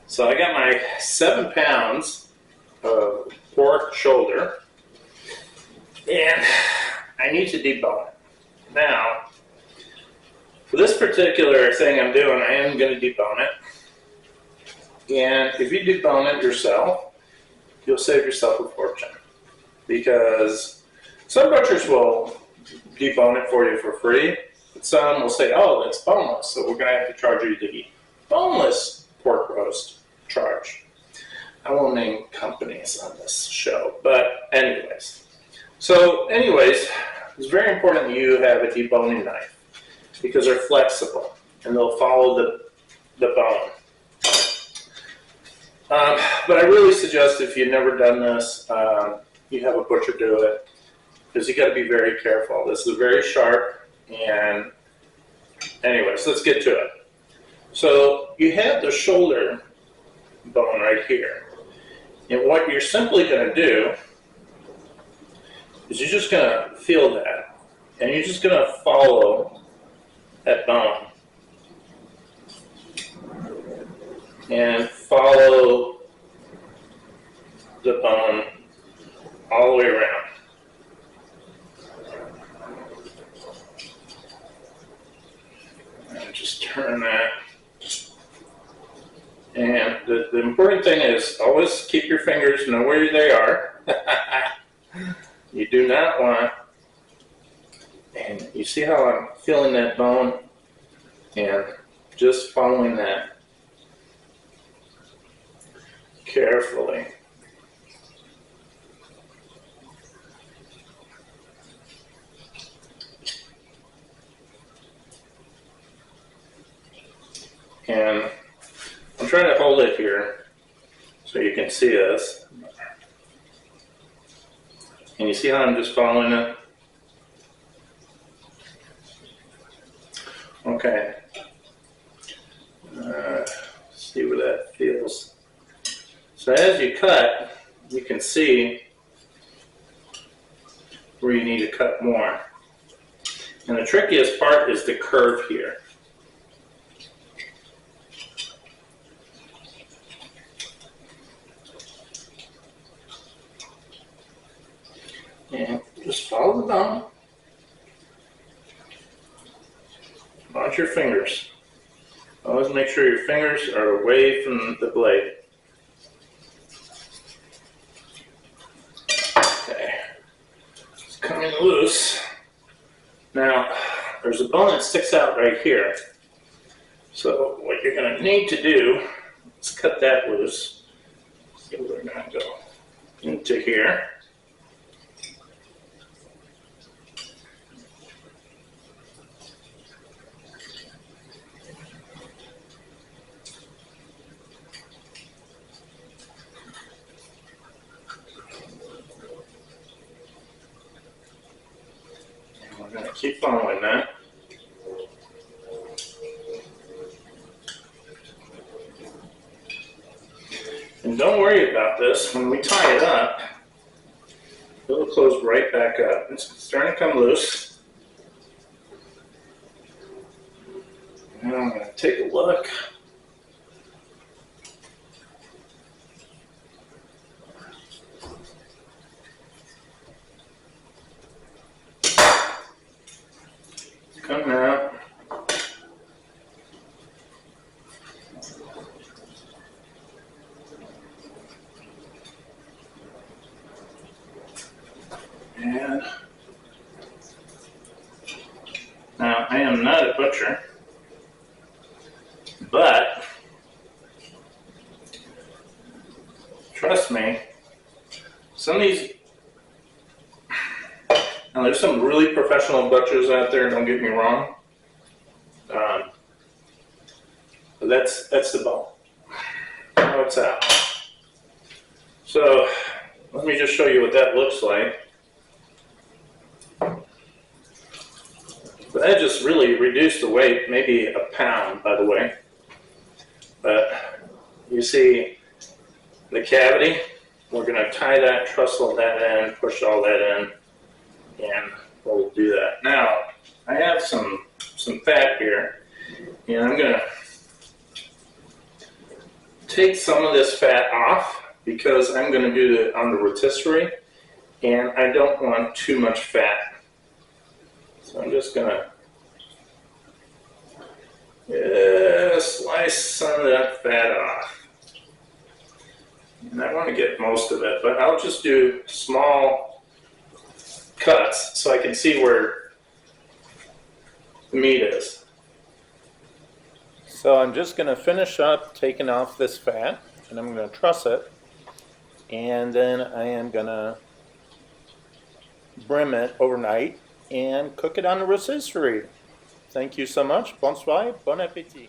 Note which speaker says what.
Speaker 1: So I got my 7 pounds of pork shoulder, and I need to debone it. Now, for this particular thing I'm doing, I am going to debone it. And if you debone it yourself, you'll save yourself a fortune. Because some butchers will debone it for you for free, but some will say, oh, that's boneless, so we're going to have to charge you the boneless pork roast charge. I won't name companies on this show, but anyways. So anyways, it's very important that you have a deboning knife because they're flexible and they'll follow the bone. But I really suggest if you've never done this, you have a butcher do it because you got to be very careful. This is very sharp, and anyways, let's get to it. So you have the shoulder bone right here, and what you're simply going to do is you're just going to feel that, and you're just going to follow that bone and follow the bone all the way around. And just turn that. And the important thing is always keep your fingers, know where they are. You do not want, and you see how I'm feeling that bone and just following that carefully. And I'm trying to hold it here so you can see this. And you see how I'm just following it? Okay. See where that feels. So as you cut, you can see where you need to cut more. And the trickiest part is the curve here. And just follow the bone. Watch your fingers. Always make sure your fingers are away from the blade. Okay, it's coming loose. Now, there's a bone that sticks out right here. So what you're going to need to do is cut that loose. So we're going to go into here. We're going to keep following that. And don't worry about this. When we tie it up, it'll close right back up. It's starting to come loose. Now I'm going to take a look. Come out. And now I am not a butcher, but trust me, some of these, now there's some really professional butchers out there, don't get me wrong, but that's the bone. Now it's out. So let me just show you what that looks like. But that just really reduced the weight, maybe a pound, by the way. But you see the cavity, we're going to tie that, trussel that in, push all that in, and we'll do that. Now, I have some fat here, and I'm going to take some of this fat off because I'm going to do it on the rotisserie, and I don't want too much fat. So I'm just going to slice some of that fat off. And I want to get most of it, but I'll just do small cuts so I can see where the meat is. So I'm just going to finish up taking off this fat, and I'm going to truss it, and then I am going to brim it overnight and cook it on the rotisserie. Thank you so much. Bonsoir, bon appétit.